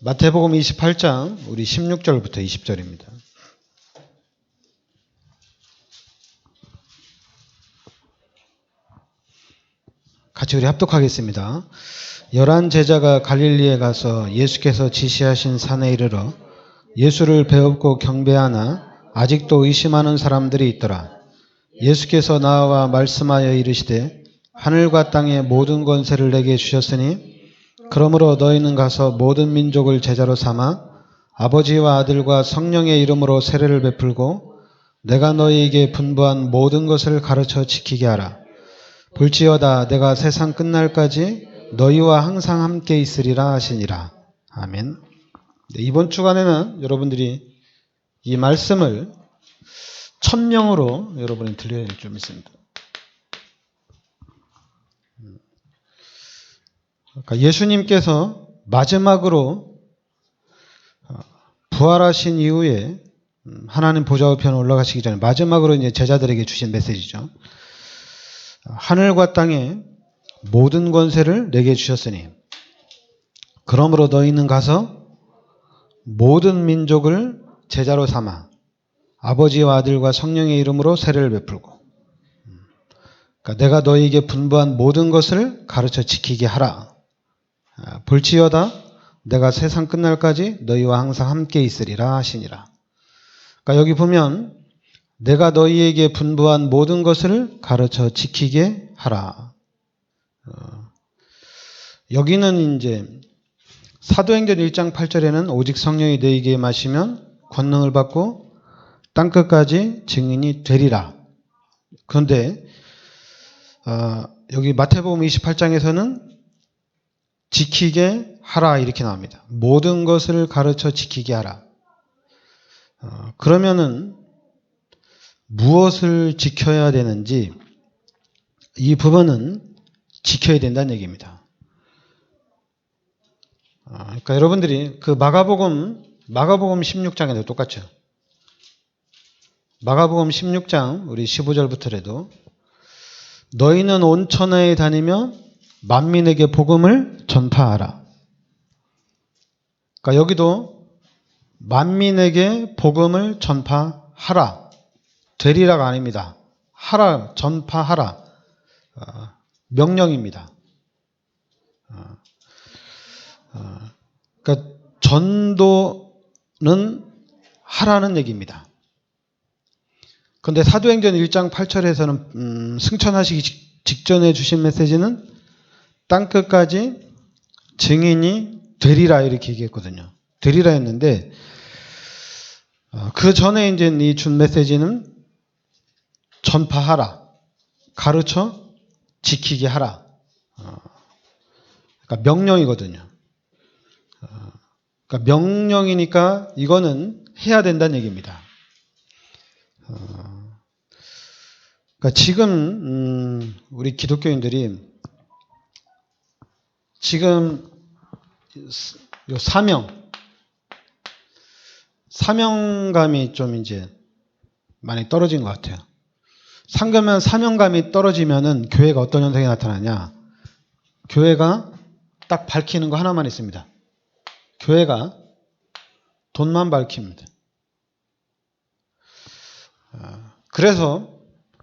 마태복음 28장 우리 16절부터 20절입니다. 같이 우리 합독하겠습니다. 11 제자가 갈릴리에 가서 예수께서 지시하신 산에 이르러 예수를 배웁고 경배하나 아직도 의심하는 사람들이 있더라. 예수께서 나와 말씀하여 이르시되 하늘과 땅의 모든 권세를 내게 주셨으니 그러므로 너희는 가서 모든 민족을 제자로 삼아 아버지와 아들과 성령의 이름으로 세례를 베풀고 내가 너희에게 분부한 모든 것을 가르쳐 지키게 하라. 볼지어다 내가 세상 끝날까지 너희와 항상 함께 있으리라 하시니라. 아멘. 이번 주간에는 여러분들이 이 말씀을 천명으로 여러분이 들려야 될 줄 믿습니다. 그러니까 예수님께서 마지막으로 부활하신 이후에 하나님 보좌 우편에 올라가시기 전에 마지막으로 이제 제자들에게 주신 메시지죠. 하늘과 땅에 모든 권세를 내게 주셨으니 그러므로 너희는 가서 모든 민족을 제자로 삼아 아버지와 아들과 성령의 이름으로 세례를 베풀고 그러니까 내가 너희에게 분부한 모든 것을 가르쳐 지키게 하라. 볼지어다 내가 세상 끝날까지 너희와 항상 함께 있으리라 하시니라. 그러니까 여기 보면 내가 너희에게 분부한 모든 것을 가르쳐 지키게 하라. 여기는 이제 사도행전 1장 8절에는 오직 성령이 너희에게 임하시면 권능을 받고 땅끝까지 증인이 되리라. 그런데 여기 마태복음 28장에서는 지키게 하라 이렇게 나옵니다. 모든 것을 가르쳐 지키게 하라. 그러면은 무엇을 지켜야 되는지 이 부분은 지켜야 된다는 얘기입니다. 그러니까 여러분들이 그 마가복음 16장에도 똑같죠. 마가복음 16장 우리 15절부터라도 너희는 온 천하에 다니며 만민에게 복음을 전파하라. 그러니까 여기도 만민에게 복음을 전파하라. 되리라가 아닙니다. 하라, 전파하라. 명령입니다. 그러니까 전도는 하라는 얘기입니다. 그런데 사도행전 1장 8절에서는 승천하시기 직전에 주신 메시지는 땅끝까지 증인이 되리라 이렇게 얘기했거든요. 되리라 했는데 그 전에 이제 이 준 메시지는 전파하라, 가르쳐 지키게 하라. 그러니까 명령이거든요. 그러니까 명령이니까 이거는 해야 된다는 얘기입니다. 그러니까 지금 우리 기독교인들이 지금 요 사명감이 좀 이제 많이 떨어진 것 같아요. 상금은 사명감이 떨어지면은 교회가 어떤 현상이 나타나냐? 교회가 딱 밝히는 거 하나만 있습니다. 교회가 돈만 밝힙니다. 그래서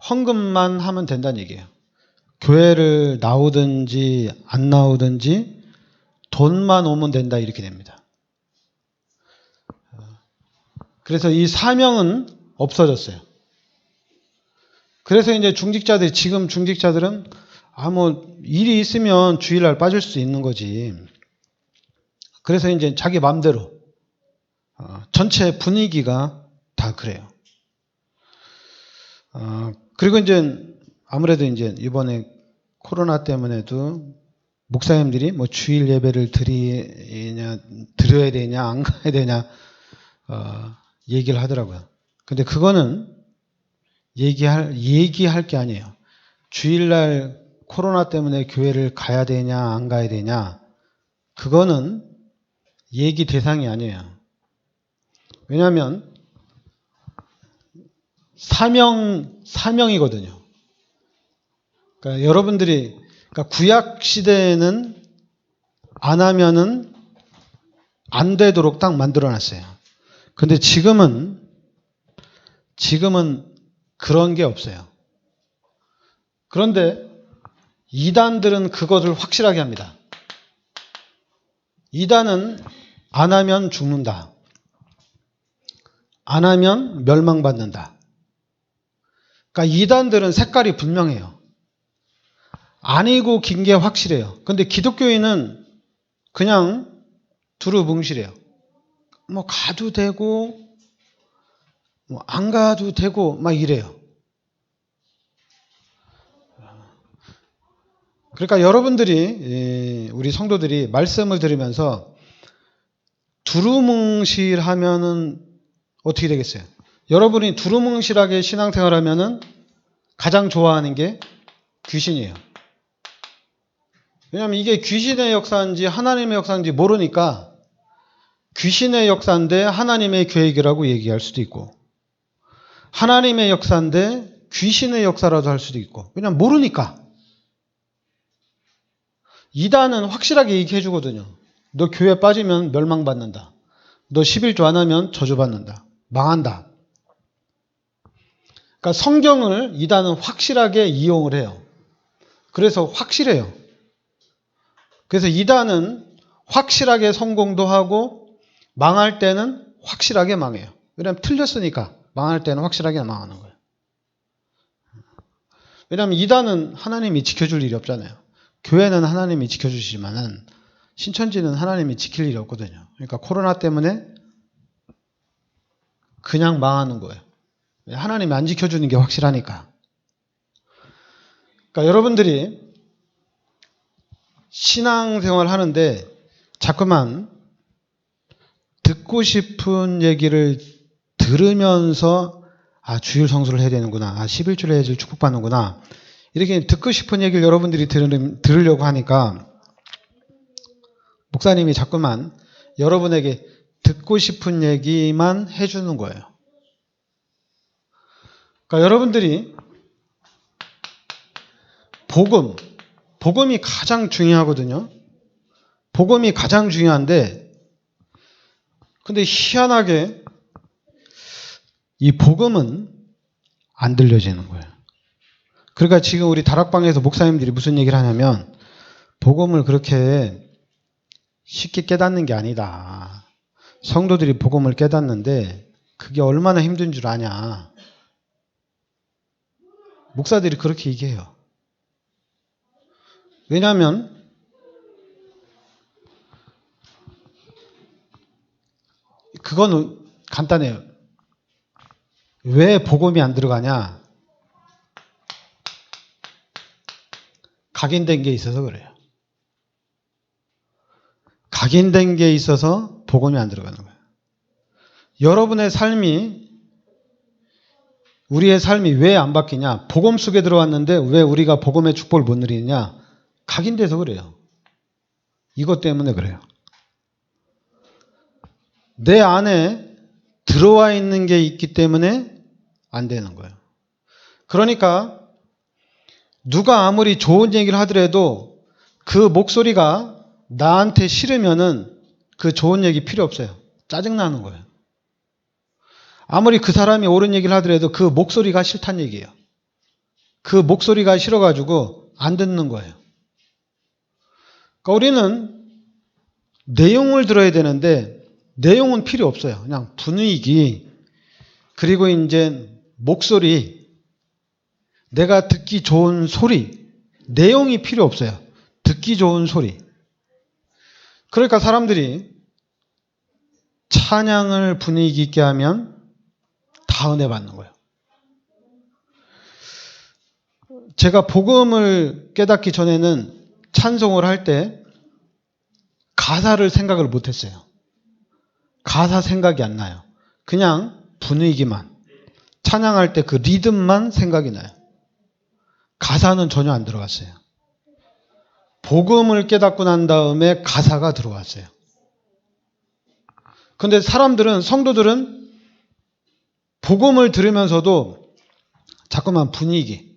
헌금만 하면 된다는 얘기예요. 교회를 나오든지 안 나오든지 돈만 오면 된다 이렇게 됩니다. 그래서 이 사명은 없어졌어요. 그래서 이제 지금 중직자들은 뭐 일이 있으면 주일날 빠질 수 있는 거지. 그래서 이제 자기 마음대로 전체 분위기가 다 그래요. 그리고 이제 아무래도 이제 이번에 코로나 때문에도 목사님들이 뭐 주일 예배를 드려야 되냐 안 가야 되냐 얘기를 하더라고요. 근데 그거는 얘기할 게 아니에요. 주일날 코로나 때문에 교회를 가야 되냐 안 가야 되냐 그거는 얘기 대상이 아니에요. 왜냐하면 사명이거든요. 그러니까 여러분들이 구약 시대에는 안 하면은 안 되도록 딱 만들어놨어요. 근데 지금은 그런 게 없어요. 그런데 이단들은 그것을 확실하게 합니다. 이단은 안 하면 죽는다. 안 하면 멸망받는다. 그러니까 이단들은 색깔이 분명해요. 아니고 긴 게 확실해요. 근데 기독교인은 그냥 두루뭉실해요. 뭐 가도 되고 뭐 안 가도 되고 막 이래요. 그러니까 여러분들이 우리 성도들이 말씀을 들으면서 두루뭉실하면은 어떻게 되겠어요? 여러분이 두루뭉실하게 신앙생활하면은 가장 좋아하는 게 귀신이에요. 왜냐하면 이게 귀신의 역사인지 하나님의 역사인지 모르니까 귀신의 역사인데 하나님의 계획이라고 얘기할 수도 있고 하나님의 역사인데 귀신의 역사라도 할 수도 있고 왜냐하면 모르니까. 이단은 확실하게 얘기해 주거든요. 너 교회 빠지면 멸망받는다. 너 11조 안 하면 저주받는다. 망한다. 그러니까 성경을 이단은 확실하게 이용을 해요. 그래서 확실해요. 그래서 이단은 확실하게 성공도 하고 망할 때는 확실하게 망해요. 왜냐하면 틀렸으니까 망할 때는 확실하게 망하는 거예요. 왜냐하면 이단은 하나님이 지켜줄 일이 없잖아요. 교회는 하나님이 지켜주시지만은 신천지는 하나님이 지킬 일이 없거든요. 그러니까 코로나 때문에 그냥 망하는 거예요. 하나님이 안 지켜주는 게 확실하니까. 그러니까 여러분들이 신앙생활 하는데 자꾸만 듣고 싶은 얘기를 들으면서 주일 성수를 해야 되는구나. 11주를 해야지 축복받는구나. 이렇게 듣고 싶은 얘기를 여러분들이 들으려고 하니까 목사님이 자꾸만 여러분에게 듣고 싶은 얘기만 해주는 거예요. 그러니까 여러분들이 복음이 가장 중요하거든요. 복음이 가장 중요한데 근데 희한하게 이 복음은 안 들려지는 거예요. 그러니까 지금 우리 다락방에서 목사님들이 무슨 얘기를 하냐면 복음을 그렇게 쉽게 깨닫는 게 아니다. 성도들이 복음을 깨닫는데 그게 얼마나 힘든 줄 아냐. 목사들이 그렇게 얘기해요. 왜냐하면 그건 간단해요. 왜 복음이 안 들어가냐? 각인된 게 있어서 그래요. 각인된 게 있어서 복음이 안 들어가는 거예요. 여러분의 삶이 우리의 삶이 왜 안 바뀌냐? 복음 속에 들어왔는데 왜 우리가 복음의 축복을 못 누리느냐? 각인돼서 그래요. 이것 때문에 그래요. 내 안에 들어와 있는 게 있기 때문에 안 되는 거예요. 그러니까 누가 아무리 좋은 얘기를 하더라도 그 목소리가 나한테 싫으면은 그 좋은 얘기 필요 없어요. 짜증나는 거예요. 아무리 그 사람이 옳은 얘기를 하더라도 그 목소리가 싫다는 얘기예요. 그 목소리가 싫어가지고 안 듣는 거예요. 그러니까 우리는 내용을 들어야 되는데 내용은 필요 없어요. 그냥 분위기 그리고 이제 목소리 내가 듣기 좋은 소리 내용이 필요 없어요. 듣기 좋은 소리. 그러니까 사람들이 찬양을 분위기 있게 하면 다 은혜 받는 거예요. 제가 복음을 깨닫기 전에는 찬송을 할 때 가사를 생각을 못했어요. 가사 생각이 안 나요. 그냥 분위기만. 찬양할 때 그 리듬만 생각이 나요. 가사는 전혀 안 들어갔어요. 복음을 깨닫고 난 다음에 가사가 들어왔어요. 근데 사람들은, 성도들은 복음을 들으면서도 자꾸만 분위기.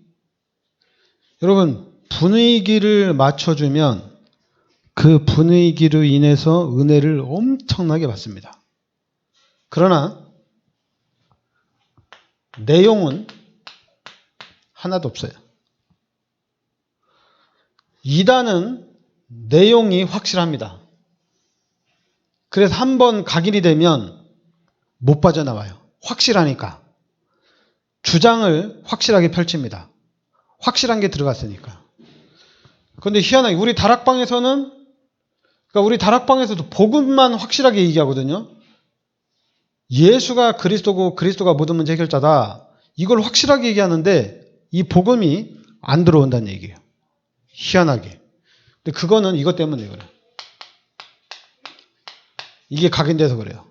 여러분, 분위기를 맞춰주면 그 분위기로 인해서 은혜를 엄청나게 받습니다. 그러나 내용은 하나도 없어요. 이단은 내용이 확실합니다. 그래서 한번 각인이 되면 못 빠져나와요. 확실하니까. 주장을 확실하게 펼칩니다. 확실한 게 들어갔으니까. 그런데 희한하게 우리 다락방에서는, 그러니까 우리 다락방에서도 복음만 확실하게 얘기하거든요. 예수가 그리스도고 그리스도가 모든 문제 해결자다. 이걸 확실하게 얘기하는데 이 복음이 안 들어온다는 얘기예요. 희한하게. 근데 그거는 이것 때문에 그래요. 이게 각인돼서 그래요.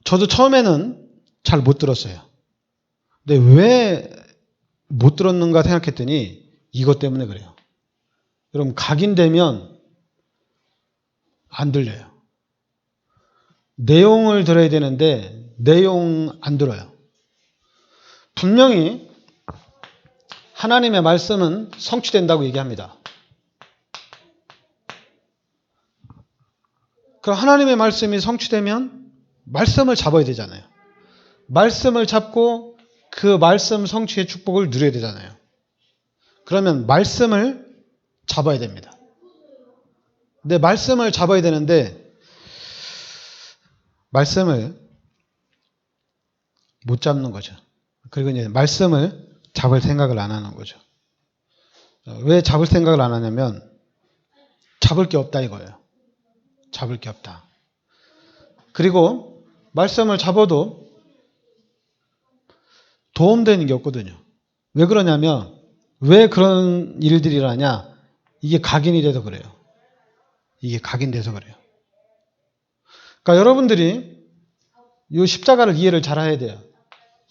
저도 처음에는 잘 못 들었어요. 근데 왜 못 들었는가 생각했더니 이것 때문에 그래요. 여러분, 각인되면 안 들려요. 내용을 들어야 되는데 내용 안 들어요. 분명히 하나님의 말씀은 성취된다고 얘기합니다. 그 하나님의 말씀이 성취되면 말씀을 잡아야 되잖아요. 말씀을 잡고 그 말씀 성취의 축복을 누려야 되잖아요. 그러면 말씀을 잡아야 됩니다. 근데 말씀을 잡아야 되는데 말씀을 못 잡는 거죠. 그리고 이제 말씀을 잡을 생각을 안 하는 거죠. 왜 잡을 생각을 안 하냐면 잡을 게 없다 이거예요. 잡을 게 없다. 그리고 말씀을 잡아도 도움되는 게 없거든요. 왜 그러냐면 왜 그런 일들이 일어나냐? 이게 각인이 돼서 그래요. 이게 각인돼서 그래요. 그러니까 여러분들이 이 십자가를 이해를 잘 해야 돼요.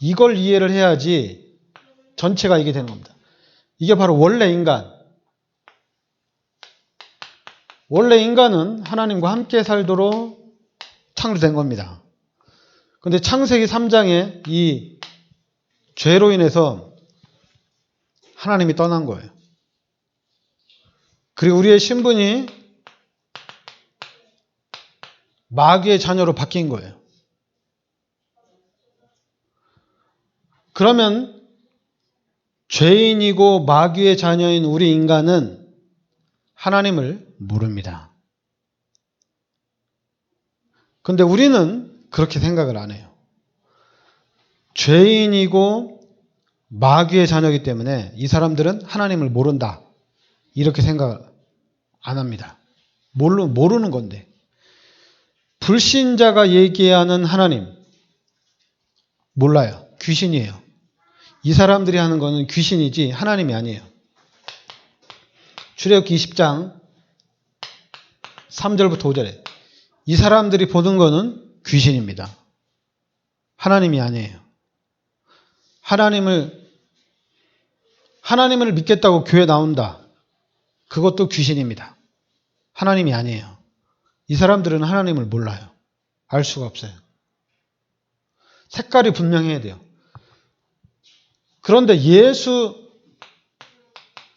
이걸 이해를 해야지 전체가 이게 되는 겁니다. 이게 바로 원래 인간. 원래 인간은 하나님과 함께 살도록 창조된 겁니다. 그런데 창세기 3장에 이 죄로 인해서 하나님이 떠난 거예요. 그리고 우리의 신분이 마귀의 자녀로 바뀐 거예요. 그러면 죄인이고 마귀의 자녀인 우리 인간은 하나님을 모릅니다. 그런데 우리는 그렇게 생각을 안 해요. 죄인이고 마귀의 자녀이기 때문에 이 사람들은 하나님을 모른다. 이렇게 생각 안 합니다. 모르는 건데. 불신자가 얘기하는 하나님 몰라요. 귀신이에요. 이 사람들이 하는 거는 귀신이지 하나님이 아니에요. 출애굽기 20장 3절부터 5절에 이 사람들이 보는 거는 귀신입니다. 하나님이 아니에요. 하나님을 믿겠다고 교회 나온다. 그것도 귀신입니다. 하나님이 아니에요. 이 사람들은 하나님을 몰라요. 알 수가 없어요. 색깔이 분명해야 돼요. 그런데 예수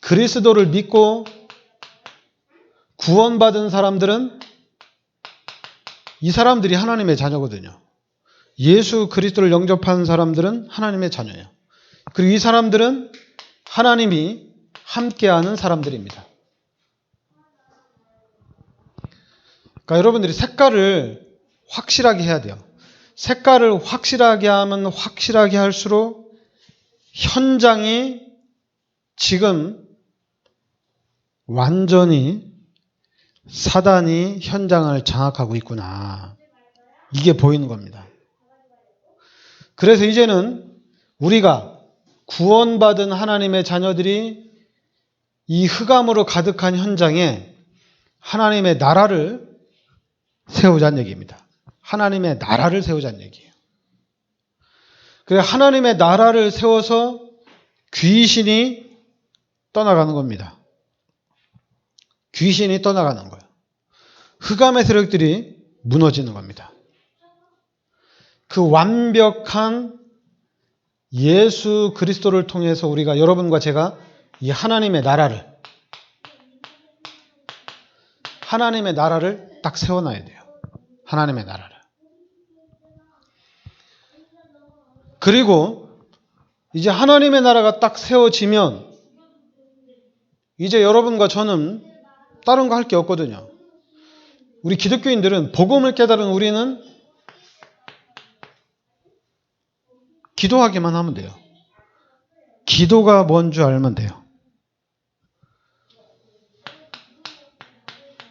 그리스도를 믿고 구원받은 사람들은 이 사람들이 하나님의 자녀거든요. 예수 그리스도를 영접한 사람들은 하나님의 자녀예요. 그리고 이 사람들은 하나님이 함께하는 사람들입니다. 그러니까 여러분들이 색깔을 확실하게 해야 돼요. 색깔을 확실하게 하면 확실하게 할수록 현장이 지금 완전히 사단이 현장을 장악하고 있구나. 이게 보이는 겁니다. 그래서 이제는 우리가 구원받은 하나님의 자녀들이 이 흑암으로 가득한 현장에 하나님의 나라를 세우자는 얘기입니다. 하나님의 나라를 세우자는 얘기예요. 그래 하나님의 나라를 세워서 귀신이 떠나가는 겁니다. 귀신이 떠나가는 거예요. 흑암의 세력들이 무너지는 겁니다. 그 완벽한 예수 그리스도를 통해서 우리가 여러분과 제가 이 하나님의 나라를 하나님의 나라를 딱 세워놔야 돼요. 하나님의 나라를. 그리고 이제 하나님의 나라가 딱 세워지면 이제 여러분과 저는 다른 거 할 게 없거든요. 우리 기독교인들은 복음을 깨달은 우리는 기도하기만 하면 돼요. 기도가 뭔 줄 알면 돼요.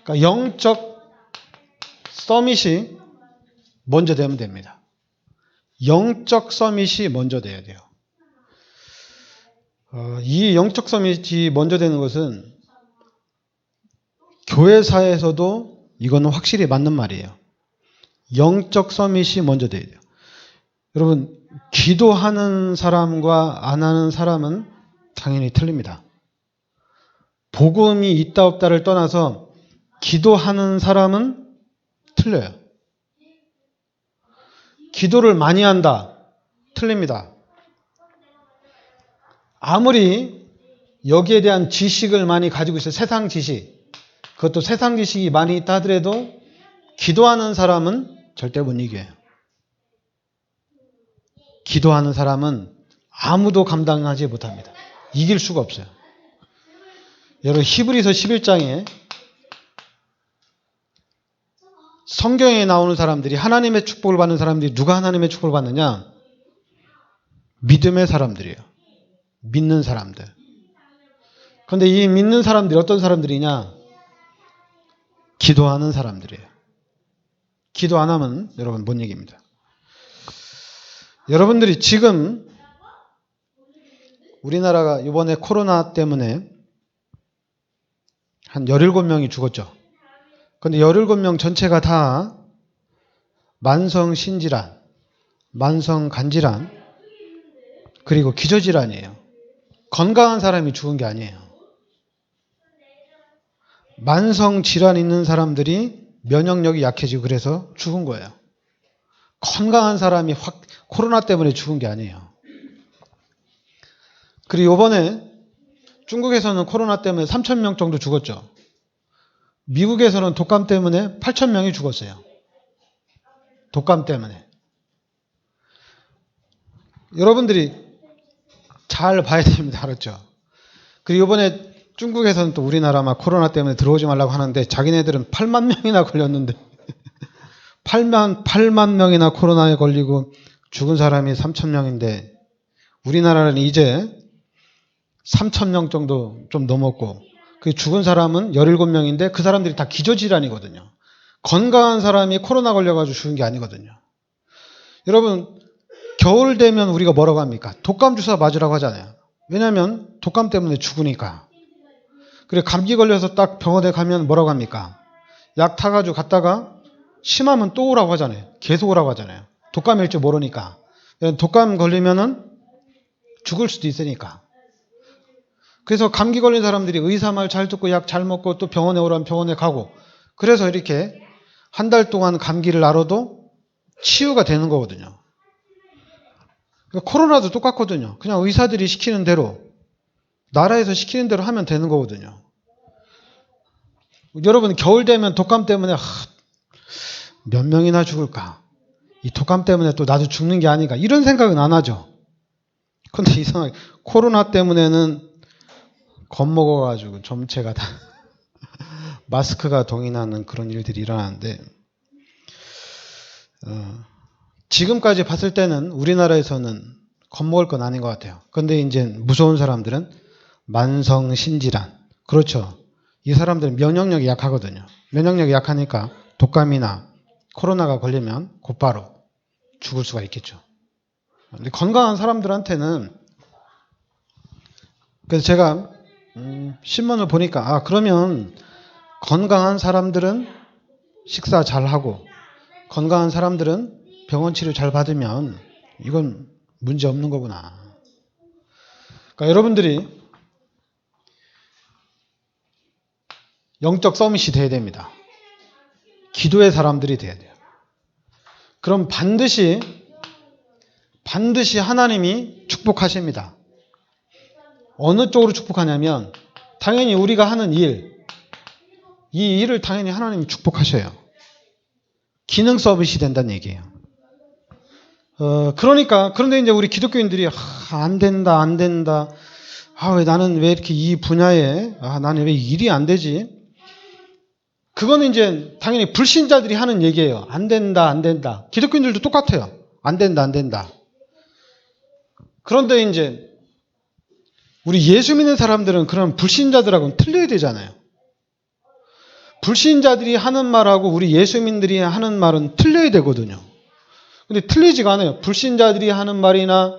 그러니까 영적 서밋이 먼저 되면 됩니다. 영적 서밋이 먼저 돼야 돼요. 이 영적 서밋이 먼저 되는 것은 교회사에서도 이거는 확실히 맞는 말이에요. 영적 서밋이 먼저 돼야 돼요. 여러분, 기도하는 사람과 안 하는 사람은 당연히 틀립니다. 복음이 있다 없다를 떠나서 기도하는 사람은 틀려요. 기도를 많이 한다. 틀립니다. 아무리 여기에 대한 지식을 많이 가지고 있어요. 세상 지식. 그것도 세상 지식이 많이 있다 하더라도 기도하는 사람은 절대 못 이겨요. 기도하는 사람은 아무도 감당하지 못합니다. 이길 수가 없어요. 여러분 히브리서 11장에 성경에 나오는 사람들이 하나님의 축복을 받는 사람들이 누가 하나님의 축복을 받느냐? 믿음의 사람들이에요. 믿는 사람들. 그런데 이 믿는 사람들이 어떤 사람들이냐? 기도하는 사람들이에요. 기도 안 하면 여러분 못 이깁니다. 여러분들이 지금 우리나라가 이번에 코로나 때문에 한 17명이 죽었죠. 그런데 17명 전체가 다 만성신질환, 만성간질환, 그리고 기저질환이에요. 건강한 사람이 죽은 게 아니에요. 만성질환 있는 사람들이 면역력이 약해지고 그래서 죽은 거예요. 건강한 사람이 코로나 때문에 죽은 게 아니에요. 그리고 이번에 중국에서는 코로나 때문에 3,000명 정도 죽었죠. 미국에서는 독감 때문에 8,000명이 죽었어요. 독감 때문에. 여러분들이 잘 봐야 됩니다. 알았죠? 그리고 이번에 중국에서는 또 우리나라 막 코로나 때문에 들어오지 말라고 하는데 자기네들은 8만 명이나 걸렸는데 8만 명이나 코로나에 걸리고 죽은 사람이 3,000명인데 우리나라는 이제 3,000명 정도 좀 넘었고 그 죽은 사람은 17명인데 그 사람들이 다 기저질환이거든요. 건강한 사람이 코로나 걸려가지고 죽은 게 아니거든요. 여러분 겨울 되면 우리가 뭐라고 합니까? 독감 주사 맞으라고 하잖아요. 왜냐하면 독감 때문에 죽으니까. 그리고 감기 걸려서 딱 병원에 가면 뭐라고 합니까? 약 타가지고 갔다가 심하면 또 오라고 하잖아요. 계속 오라고 하잖아요. 독감일 줄 모르니까. 독감 걸리면은 죽을 수도 있으니까. 그래서 감기 걸린 사람들이 의사 말 잘 듣고 약 잘 먹고 또 병원에 오라면 병원에 가고 그래서 이렇게 한 달 동안 감기를 앓아도 치유가 되는 거거든요. 코로나도 똑같거든요. 그냥 의사들이 시키는 대로 나라에서 시키는 대로 하면 되는 거거든요. 여러분 겨울 되면 독감 때문에 몇 명이나 죽을까? 이 독감 때문에 또 나도 죽는 게 아닌가? 이런 생각은 안 하죠. 근데 이상하게 코로나 때문에는 겁먹어가지고 전체가 다 마스크가 동의나는 그런 일들이 일어나는데 지금까지 봤을 때는 우리나라에서는 겁먹을 건 아닌 것 같아요. 그런데 이제 무서운 사람들은 만성신질환. 그렇죠. 이 사람들은 면역력이 약하거든요. 면역력이 약하니까 독감이나 코로나가 걸리면 곧바로 죽을 수가 있겠죠. 근데 건강한 사람들한테는 그래서 제가 신문을 보니까 그러면 건강한 사람들은 식사 잘하고 건강한 사람들은 병원 치료 잘 받으면 이건 문제 없는 거구나. 그러니까 여러분들이 영적 서밋이 돼야 됩니다. 기도의 사람들이 돼야 돼요. 그럼 반드시 하나님이 축복하십니다. 어느 쪽으로 축복하냐면 당연히 우리가 하는 일, 이 일을 당연히 하나님이 축복하셔요. 기능 서밋이 된다는 얘기예요. 그런데 이제 우리 기독교인들이, 안 된다. 왜 이렇게 이 분야에, 나는 왜 일이 안 되지? 그거는 이제 당연히 불신자들이 하는 얘기예요. 안 된다. 기독교인들도 똑같아요. 안 된다. 그런데 이제 우리 예수 믿는 사람들은 그런 불신자들하고는 틀려야 되잖아요. 불신자들이 하는 말하고 우리 예수민들이 하는 말은 틀려야 되거든요. 근데 틀리지가 않아요. 불신자들이 하는 말이나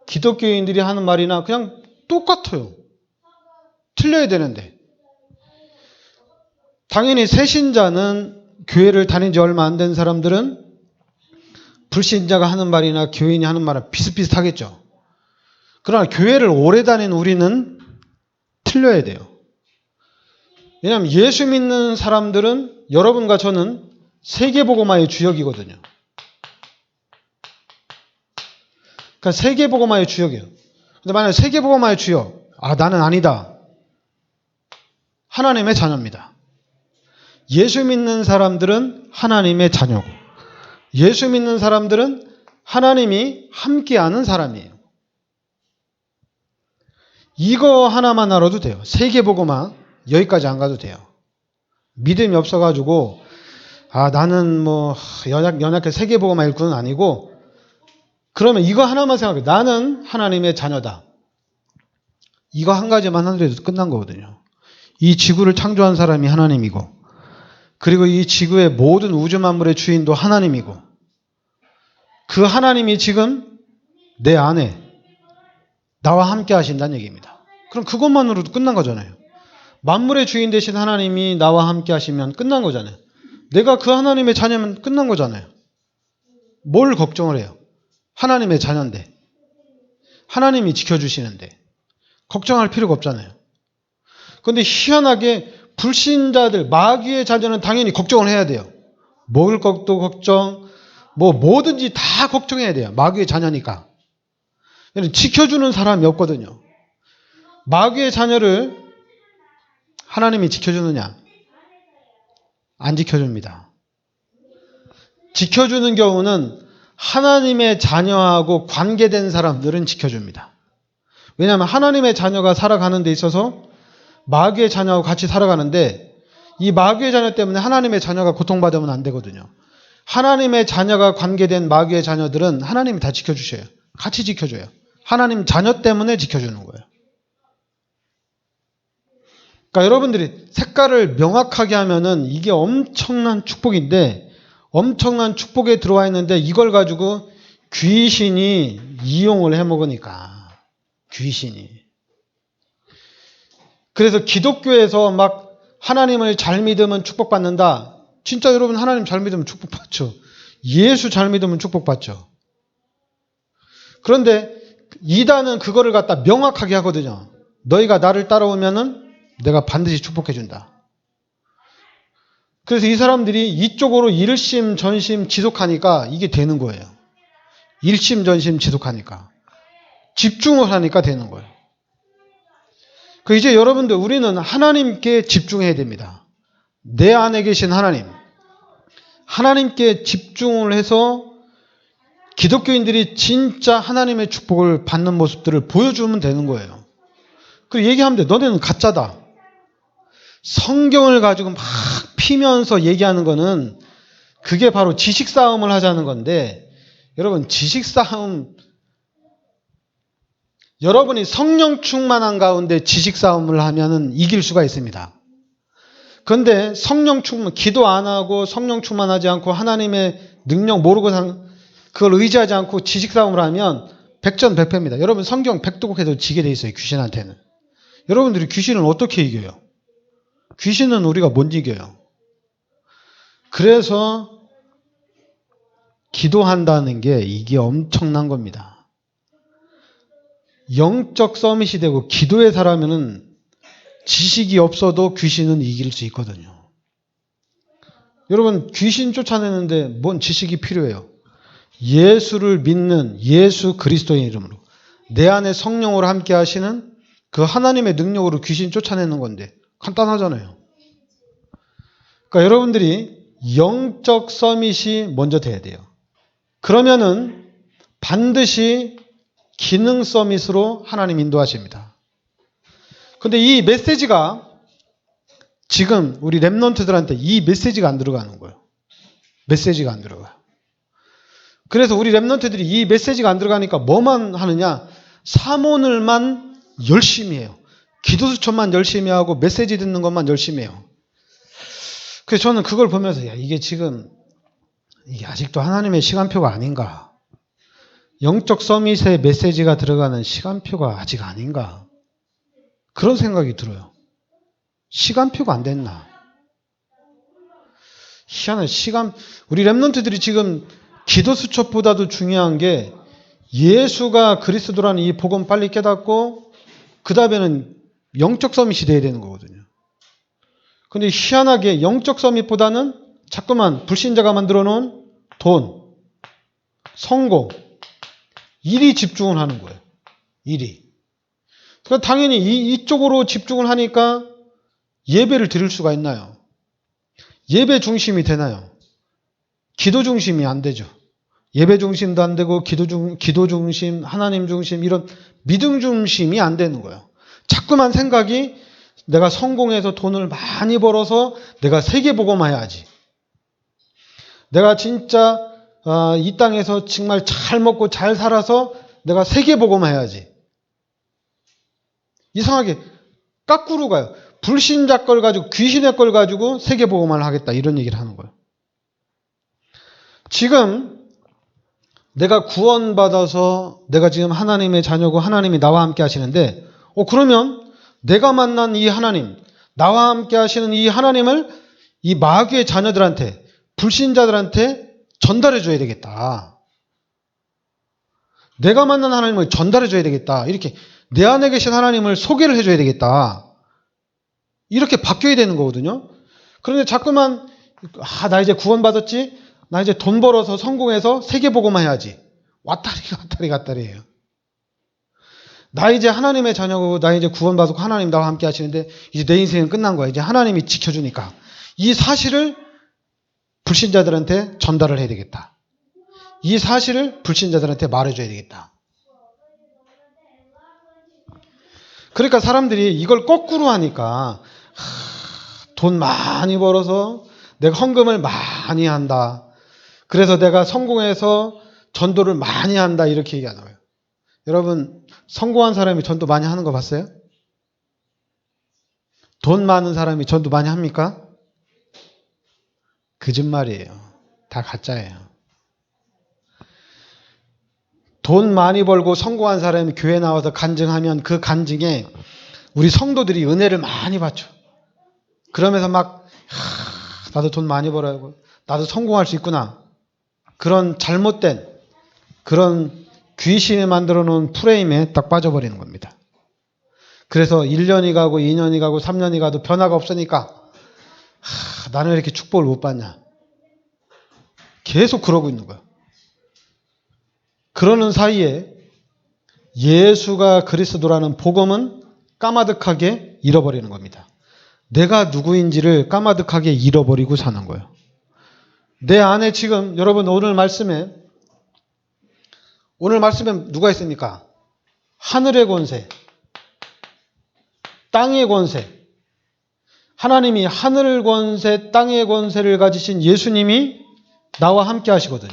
기독교인들이 하는 말이나 그냥 똑같아요. 틀려야 되는데. 당연히 새신자는 교회를 다닌 지 얼마 안 된 사람들은 불신자가 하는 말이나 교인이 하는 말은 비슷비슷하겠죠. 그러나 교회를 오래 다닌 우리는 틀려야 돼요. 왜냐하면 예수 믿는 사람들은 여러분과 저는 세계복음화의 주역이거든요. 그러니까 세계복음화의 주역이에요. 근데 만약에 세계복음화의 주역, 나는 아니다. 하나님의 자녀입니다. 예수 믿는 사람들은 하나님의 자녀고, 예수 믿는 사람들은 하나님이 함께하는 사람이에요. 이거 하나만 알아도 돼요. 세계복음화 여기까지 안 가도 돼요. 믿음이 없어가지고 나는 연약해 세계복음화 일꾼은 아니고, 그러면 이거 하나만 생각해요. 나는 하나님의 자녀다. 이거 한 가지만 하더라도 끝난 거거든요. 이 지구를 창조한 사람이 하나님이고, 그리고 이 지구의 모든 우주 만물의 주인도 하나님이고, 그 하나님이 지금 내 안에 나와 함께 하신다는 얘기입니다. 그럼 그것만으로도 끝난 거잖아요. 만물의 주인 되신 하나님이 나와 함께 하시면 끝난 거잖아요. 내가 그 하나님의 자녀면 끝난 거잖아요. 뭘 걱정을 해요? 하나님의 자녀인데, 하나님이 지켜주시는데 걱정할 필요가 없잖아요. 그런데 희한하게 불신자들, 마귀의 자녀는 당연히 걱정을 해야 돼요. 먹을 것도 걱정, 뭐든지 다 걱정해야 돼요. 마귀의 자녀니까. 지켜주는 사람이 없거든요. 마귀의 자녀를 하나님이 지켜주느냐? 안 지켜줍니다. 지켜주는 경우는 하나님의 자녀하고 관계된 사람들은 지켜줍니다. 왜냐하면 하나님의 자녀가 살아가는 데 있어서 마귀의 자녀하고 같이 살아가는데, 이 마귀의 자녀 때문에 하나님의 자녀가 고통받으면 안 되거든요. 하나님의 자녀가 관계된 마귀의 자녀들은 하나님이 다 지켜주셔요. 같이 지켜줘요. 하나님 자녀 때문에 지켜주는 거예요. 그러니까 여러분들이 색깔을 명확하게 하면은 이게 엄청난 축복인데, 엄청난 축복에 들어와 있는데 이걸 가지고 귀신이 이용을 해먹으니까, 귀신이. 그래서 기독교에서 막 하나님을 잘 믿으면 축복받는다. 진짜 여러분 하나님 잘 믿으면 축복받죠. 예수 잘 믿으면 축복받죠. 그런데 이단은 그거를 갖다 명확하게 하거든요. 너희가 나를 따라오면은 내가 반드시 축복해준다. 그래서 이 사람들이 이쪽으로 일심전심 지속하니까 이게 되는 거예요. 일심전심 지속하니까. 집중을 하니까 되는 거예요. 이제 여러분들, 우리는 하나님께 집중해야 됩니다. 내 안에 계신 하나님. 하나님께 집중을 해서 기독교인들이 진짜 하나님의 축복을 받는 모습들을 보여주면 되는 거예요. 그리고 얘기하면 돼. 너네는 가짜다. 성경을 가지고 막 피면서 얘기하는 거는 그게 바로 지식 싸움을 하자는 건데, 여러분 지식 싸움, 여러분이 성령 충만한 가운데 지식 싸움을 하면은 이길 수가 있습니다. 그런데 성령 충만, 기도 안 하고 성령 충만하지 않고 하나님의 능력 모르고 그걸 의지하지 않고 지식 싸움을 하면 백전백패입니다. 여러분 성경 백도국해도 지게 돼 있어요. 귀신한테는. 여러분들이 귀신을 어떻게 이겨요? 귀신은 우리가 못 이겨요. 그래서 기도한다는 게 이게 엄청난 겁니다. 영적 서밋이 되고 기도에 살아면은 지식이 없어도 귀신은 이길 수 있거든요. 여러분 귀신 쫓아내는데 뭔 지식이 필요해요? 예수를 믿는 예수 그리스도의 이름으로, 내 안에 성령으로 함께 하시는 그 하나님의 능력으로 귀신 쫓아내는 건데 간단하잖아요. 그러니까 여러분들이 영적 서밋이 먼저 돼야 돼요. 그러면은 반드시 기능 서밋으로 하나님 인도하십니다. 근데 이 메시지가 지금 우리 랩런트들한테 이 메시지가 안 들어가는 거예요. 메시지가 안 들어가요. 그래서 우리 랩런트들이 이 메시지가 안 들어가니까 뭐만 하느냐? 사모늘만 열심히 해요. 기도수첩만 열심히 하고 메시지 듣는 것만 열심히 해요. 그래서 저는 그걸 보면서 야, 이게 아직도 하나님의 시간표가 아닌가? 영적 서밋의 메시지가 들어가는 시간표가 아직 아닌가? 그런 생각이 들어요. 시간표가 안 됐나? 희한한 우리 랩런트들이 지금 기도수첩보다도 중요한 게 예수가 그리스도라는 이 복음 빨리 깨닫고 그 다음에는 영적 서밋이 돼야 되는 거거든요. 근데 희한하게 영적 서밋보다는 자꾸만 불신자가 만들어 놓은 돈, 성공, 일이 집중을 하는 거예요. 일이. 그러니까 당연히 이쪽으로 집중을 하니까 예배를 드릴 수가 있나요? 예배 중심이 되나요? 기도 중심이 안 되죠. 예배 중심도 안 되고 기도 중심, 하나님 중심 이런 믿음 중심이 안 되는 거예요. 자꾸만 생각이 내가 성공해서 돈을 많이 벌어서 내가 세계복음화해야지. 내가 진짜 이 땅에서 정말 잘 먹고 잘 살아서 내가 세계복음화해야지. 이상하게 까꾸로 가요. 불신자 걸 가지고 귀신의 걸 가지고 세계복음화를 하겠다 이런 얘기를 하는 거예요. 지금 내가 구원받아서 내가 지금 하나님의 자녀고 하나님이 나와 함께 하시는데 그러면 내가 만난 이 하나님, 나와 함께 하시는 이 하나님을 이 마귀의 자녀들한테, 불신자들한테 전달해 줘야 되겠다. 내가 만난 하나님을 전달해 줘야 되겠다. 이렇게 내 안에 계신 하나님을 소개를 해줘야 되겠다. 이렇게 바뀌어야 되는 거거든요. 그런데 자꾸만 나 이제 구원받았지? 나 이제 돈 벌어서 성공해서 세계복음화 해야지. 왔다리 해요. 나 이제 하나님의 자녀고 나 이제 구원받고 하나님 나와 함께 하시는데 이제 내 인생은 끝난 거야. 이제 하나님이 지켜주니까. 이 사실을 불신자들한테 전달을 해야 되겠다. 이 사실을 불신자들한테 말해줘야 되겠다. 그러니까 사람들이 이걸 거꾸로 하니까 돈 많이 벌어서 내가 헌금을 많이 한다. 그래서 내가 성공해서 전도를 많이 한다. 이렇게 얘기하는 거예요. 여러분 성공한 사람이 전도 많이 하는 거 봤어요? 돈 많은 사람이 전도 많이 합니까? 거짓말이에요. 다 가짜예요. 돈 많이 벌고 성공한 사람이 교회 나와서 간증하면 그 간증에 우리 성도들이 은혜를 많이 받죠. 그러면서 막 나도 돈 많이 벌어야고 나도 성공할 수 있구나. 그런 잘못된 그런 귀신이 만들어 놓은 프레임에 딱 빠져버리는 겁니다. 그래서 1년이 가고 2년이 가고 3년이 가도 변화가 없으니까 나는 왜 이렇게 축복을 못 받냐. 계속 그러고 있는 거야. 그러는 사이에 예수가 그리스도라는 복음은 까마득하게 잃어버리는 겁니다. 내가 누구인지를 까마득하게 잃어버리고 사는 거예요. 내 안에 지금 여러분 오늘 말씀에 누가 있습니까? 하늘의 권세, 땅의 권세. 하나님이 하늘 권세, 땅의 권세를 가지신 예수님이 나와 함께 하시거든요.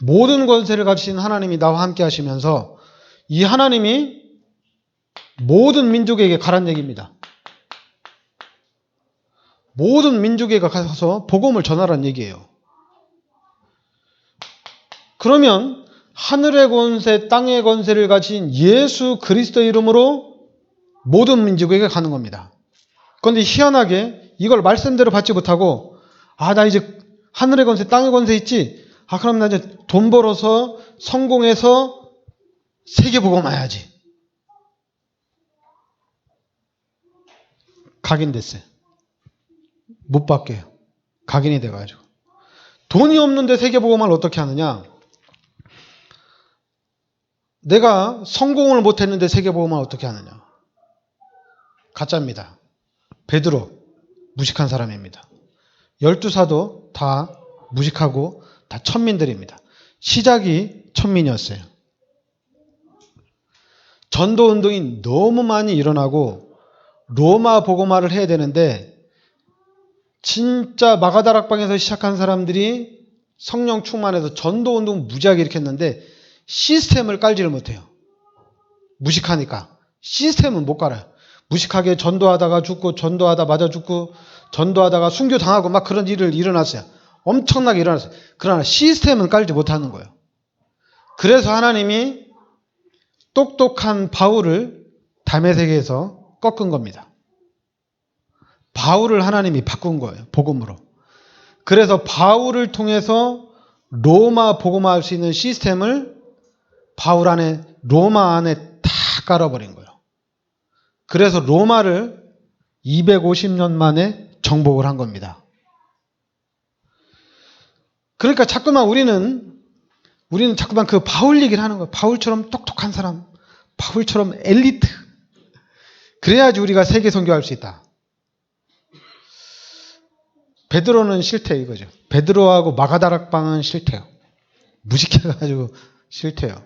모든 권세를 가지신 하나님이 나와 함께 하시면서 이 하나님이 모든 민족에게 가란 얘기입니다. 모든 민족에게 가서 복음을 전하라는 얘기예요. 그러면 하늘의 권세, 땅의 권세를 가진 예수 그리스도 이름으로 모든 민족에게 가는 겁니다. 그런데 희한하게 이걸 말씀대로 받지 못하고 나 이제 하늘의 권세, 땅의 권세 있지? 그럼 나 이제 돈 벌어서 성공해서 세계복음 와야지. 각인됐어요. 못 받게요. 각인이 돼가지고. 돈이 없는데 세계복음을 어떻게 하느냐? 내가 성공을 못했는데 세계복음을 어떻게 하느냐? 가짜입니다. 베드로 무식한 사람입니다. 12사도 다 무식하고 다 천민들입니다. 시작이 천민이었어요. 전도운동이 너무 많이 일어나고 로마 복음화를 해야 되는데 진짜 마가다락방에서 시작한 사람들이 성령 충만해서 전도운동 무지하게 일으켰는데 시스템을 깔지를 못해요. 무식하니까. 시스템은 못 깔아요. 무식하게 전도하다가 죽고 전도하다 맞아 죽고 전도하다가 순교당하고 막 그런 일을 일어났어요. 엄청나게 일어났어요. 그러나 시스템은 깔지 못하는 거예요. 그래서 하나님이 똑똑한 바울을 다메섹에서 꺾은 겁니다. 바울을 하나님이 바꾼 거예요. 복음으로. 그래서 바울을 통해서 로마 복음화할 수 있는 시스템을 바울 안에 로마 안에 다 깔아버린 거예요. 그래서 로마를 250년 만에 정복을 한 겁니다. 그러니까 자꾸만 우리는 자꾸만 그 바울 얘기를 하는 거예요. 바울처럼 똑똑한 사람, 바울처럼 엘리트. 그래야지 우리가 세계 선교할 수 있다. 베드로는 싫대 이거죠. 베드로하고 마가다락방은 싫대요. 무식해가지고 싫대요.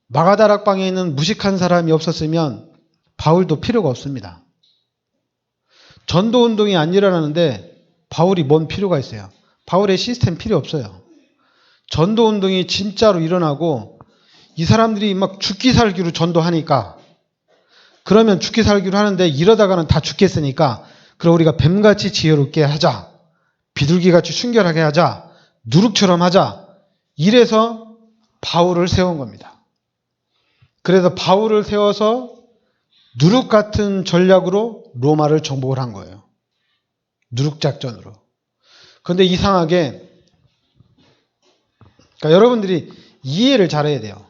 마가다락방에 있는 무식한 사람이 없었으면 바울도 필요가 없습니다. 전도운동이 안 일어나는데 바울이 뭔 필요가 있어요. 바울의 시스템 필요 없어요. 전도운동이 진짜로 일어나고 이 사람들이 막 죽기 살기로 전도하니까 그러면 죽기 살기로 하는데 이러다가는 다 죽겠으니까 그럼 우리가 뱀같이 지혜롭게 하자. 비둘기같이 순결하게 하자. 누룩처럼 하자. 이래서 바울을 세운 겁니다. 그래서 바울을 세워서 누룩 같은 전략으로 로마를 정복을 한 거예요. 누룩 작전으로. 그런데 이상하게 그러니까 여러분들이 이해를 잘해야 돼요.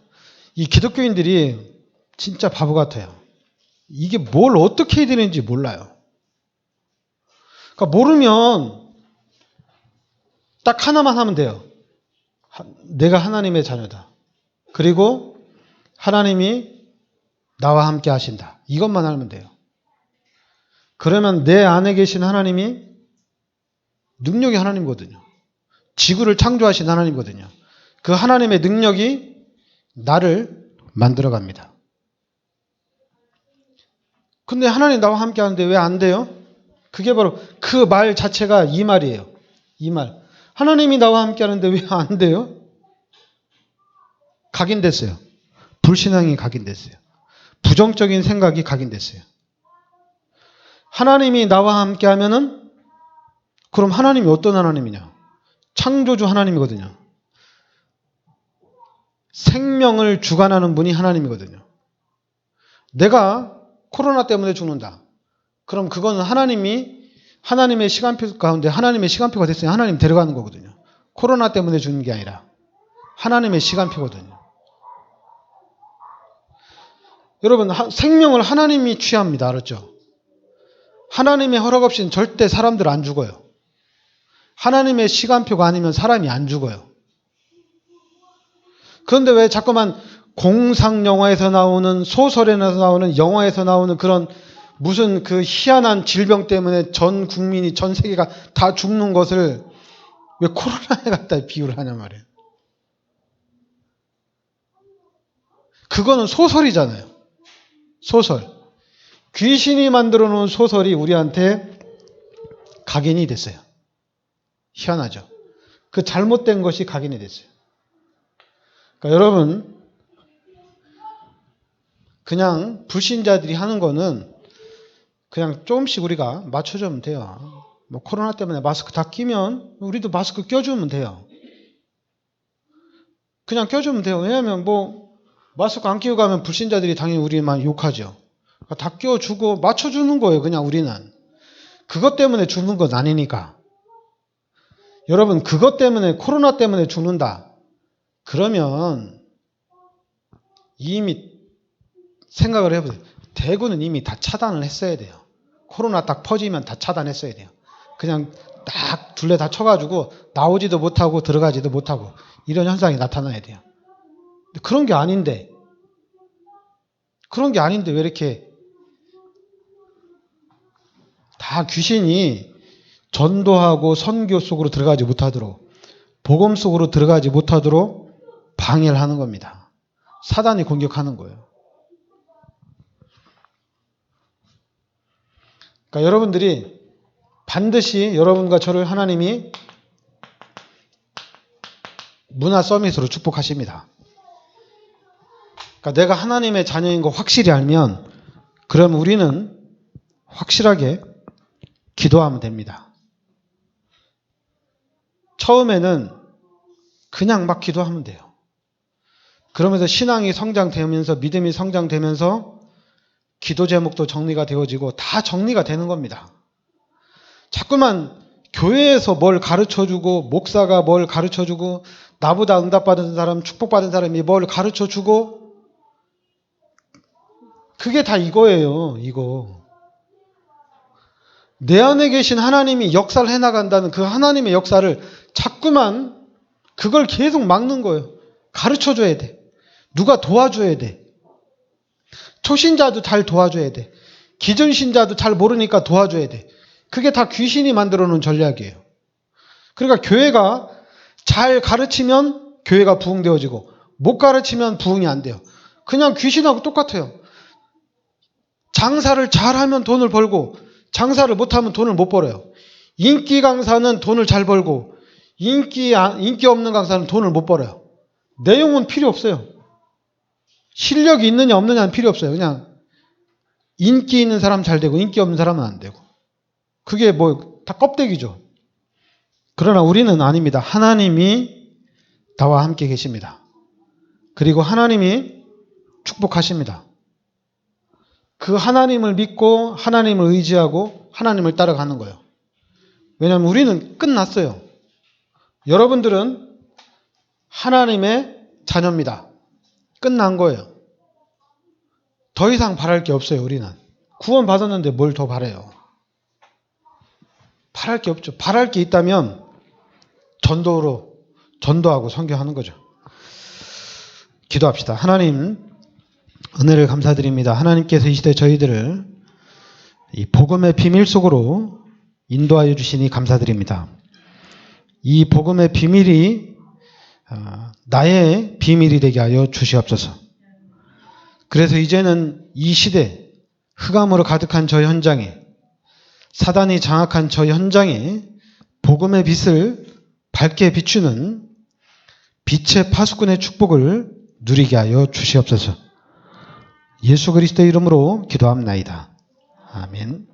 이 기독교인들이 진짜 바보 같아요. 이게 뭘 어떻게 해야 되는지 몰라요. 그러니까 모르면 딱 하나만 하면 돼요. 내가 하나님의 자녀다. 그리고 하나님이 나와 함께 하신다. 이것만 알면 돼요. 그러면 내 안에 계신 하나님이 능력이 하나님이거든요. 지구를 창조하신 하나님이거든요. 그 하나님의 능력이 나를 만들어갑니다. 근데 하나님 나와 함께 하는데 왜 안 돼요? 그게 바로 그 말 자체가 이 말이에요. 이 말. 하나님이 나와 함께 하는데 왜 안 돼요? 각인됐어요. 불신앙이 각인됐어요. 부정적인 생각이 각인됐어요. 하나님이 나와 함께 하면은 그럼 하나님이 어떤 하나님이냐? 창조주 하나님이거든요. 생명을 주관하는 분이 하나님이거든요. 내가 코로나 때문에 죽는다. 그럼 그거는 하나님의 시간표 가운데 하나님의 시간표가 됐으니 하나님 데려가는 거거든요. 코로나 때문에 죽는 게 아니라 하나님의 시간표거든요. 여러분 생명을 하나님이 취합니다. 알았죠? 하나님의 허락 없이는 절대 사람들 안 죽어요. 하나님의 시간표가 아니면 사람이 안 죽어요. 그런데 왜 자꾸만 공상 영화에서 나오는 소설에서 나오는 영화에서 나오는 그런 무슨 그 희한한 질병 때문에 전 국민이 전 세계가 다 죽는 것을 왜 코로나에 갖다 비유를 하냐 말이에요. 그거는 소설이잖아요. 소설. 귀신이 만들어 놓은 소설이 우리한테 각인이 됐어요. 희한하죠. 그 잘못된 것이 각인이 됐어요. 그러니까 여러분 그냥 불신자들이 하는 거는 그냥 조금씩 우리가 맞춰주면 돼요. 뭐 코로나 때문에 마스크 다 끼면 우리도 마스크 껴주면 돼요. 그냥 껴주면 돼요. 왜냐하면 뭐 마스크 안 끼고 가면 불신자들이 당연히 우리만 욕하죠. 그러니까 다 껴주고 맞춰주는 거예요. 그냥 우리는. 그것 때문에 죽는 건 아니니까. 여러분 그것 때문에 코로나 때문에 죽는다. 그러면 이미 생각을 해보세요. 대구는 이미 다 차단을 했어야 돼요. 코로나 딱 퍼지면 다 차단했어야 돼요. 그냥 딱 둘레 다 쳐가지고 나오지도 못하고 들어가지도 못하고 이런 현상이 나타나야 돼요. 근데 그런 게 아닌데 왜 이렇게 다 귀신이 전도하고 선교 속으로 들어가지 못하도록, 복음 속으로 들어가지 못하도록 방해를 하는 겁니다. 사단이 공격하는 거예요. 그러니까 여러분들이 반드시 여러분과 저를 하나님이 문화 서밋으로 축복하십니다. 그러니까 내가 하나님의 자녀인 거 확실히 알면 그럼 우리는 확실하게 기도하면 됩니다. 처음에는 그냥 막 기도하면 돼요. 그러면서 신앙이 성장되면서 믿음이 성장되면서 기도 제목도 정리가 되어지고 다 정리가 되는 겁니다. 자꾸만 교회에서 뭘 가르쳐주고 목사가 뭘 가르쳐주고 나보다 응답받은 사람, 축복받은 사람이 뭘 가르쳐주고 그게 다 이거예요. 이거. 내 안에 계신 하나님이 역사를 해나간다는 그 하나님의 역사를 자꾸만 그걸 계속 막는 거예요. 가르쳐줘야 돼. 누가 도와줘야 돼. 초신자도 잘 도와줘야 돼. 기존신자도 잘 모르니까 도와줘야 돼. 그게 다 귀신이 만들어 놓은 전략이에요. 그러니까 교회가 잘 가르치면 교회가 부흥되어지고 못 가르치면 부흥이 안 돼요. 그냥 귀신하고 똑같아요. 장사를 잘하면 돈을 벌고 장사를 못하면 돈을 못 벌어요. 인기 강사는 돈을 잘 벌고 인기 없는 강사는 돈을 못 벌어요. 내용은 필요 없어요. 실력이 있느냐 없느냐는 필요 없어요. 그냥 인기 있는 사람 잘 되고 인기 없는 사람은 안 되고. 그게 뭐 다 껍데기죠. 그러나 우리는 아닙니다. 하나님이 나와 함께 계십니다. 그리고 하나님이 축복하십니다. 그 하나님을 믿고 하나님을 의지하고 하나님을 따라가는 거예요. 왜냐하면 우리는 끝났어요. 여러분들은 하나님의 자녀입니다. 끝난 거예요. 더 이상 바랄 게 없어요. 우리는. 구원 받았는데 뭘 더 바라요. 바랄 게 없죠. 바랄 게 있다면 전도하고 선교하는 거죠. 기도합시다. 하나님, 은혜를 감사드립니다. 하나님께서 이 시대 저희들을 이 복음의 비밀 속으로 인도하여 주시니 감사드립니다. 이 복음의 비밀이 나의 비밀이 되게 하여 주시옵소서. 그래서 이제는 이 시대 흑암으로 가득한 저 현장에, 사단이 장악한 저 현장에 복음의 빛을 밝게 비추는 빛의 파수꾼의 축복을 누리게 하여 주시옵소서. 예수 그리스도의 이름으로 기도합나이다. 아멘.